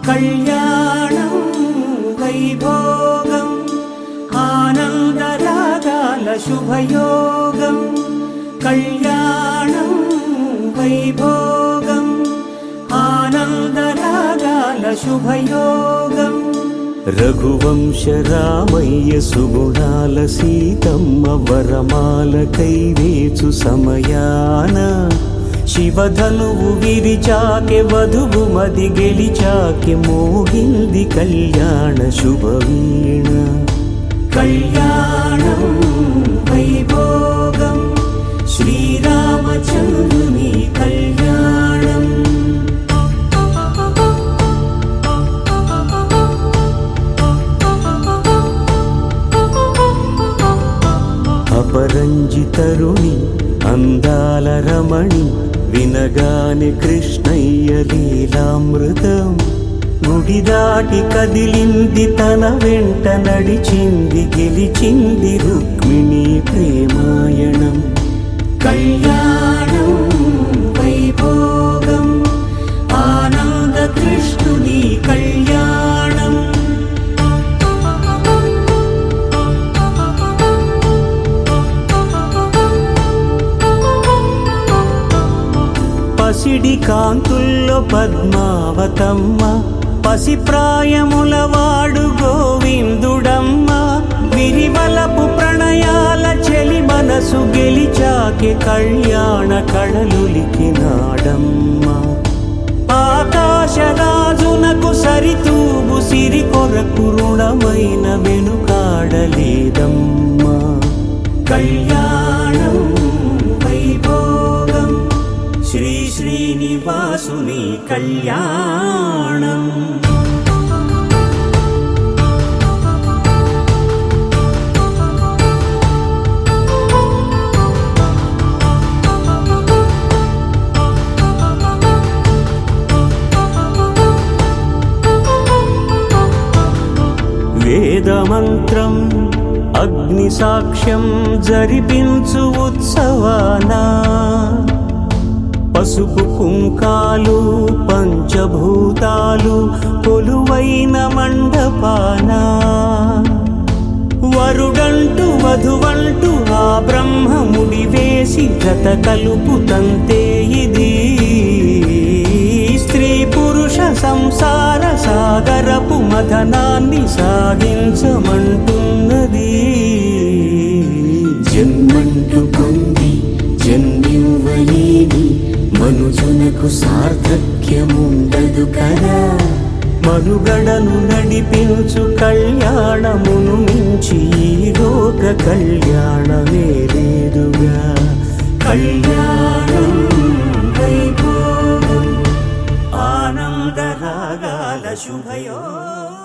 కళ్యాణం వైభోగం ఆనందరాగాల శుభయోగం కళ్యాణం వైభోగం ఆనందరాగాల శుభయోగం రఘువంశ రామయ్య సుగుణాల సీతమ్మ వరమాల కైవేచు సమయాన శివధనువు విరిచాకె వధువు మది గెలిచాకె మోగింది కళ్యాణ శుభవీణ కళ్యాణం వైభోగం శ్రీరామచంద్రుని కళ్యాణం అపరంజి తరుణి అందాల రమణి వినగాని కృష్ణయ్య లీలామృతం గుడి దాటి కదిలింది తన వెంట నడిచింది గెలిచింది రుక్మిణి ప్రేమాయణం కళ్యాణం వైభోగం ఆనంద కృష్ణుని కళ్యాణం పసిడి కాంతుల్లో పద్మావతమ్మ పసిప్రాయముల వాడు గోవిందుడమ్మ విరివలపు ప్రణయాల చెలి మనసు గెలిచాకె కళ్యాణ కళలులికినాడమ్మ ఆకాశరాజునకు సరితూగు సిరి కొరకు రుణమైన వెనుకాడలేదమ్మ కళ్యాణం వైభోగం శ్రీ శ్రీనివాసుని కళ్యాణం వేదమంత్రం అగ్ని సాక్ష్యం జరిపించు ఉత్సవానా పసుపు కుంకాలు పంచభూతాలు కొలువైన మండపాన వరుడంటూ వధువంటూ ఆ బ్రహ్మముడి వేసి జత కలుపుతంతే ఇది స్త్రీ పురుష సంసార సాగరపు మథనాన్ని సాగించమంటున్నది జన్మంటూ పొంది జన్మివ్వలేని మనుజునకు సార్థక్యముండదు కదా మనుగడను నడిపించు కళ్యాణమును మించి ఈ లోక కళ్యాణమే లేదుగా కళ్యాణం వైభోగం ఆనందరాగాల శుభయోగం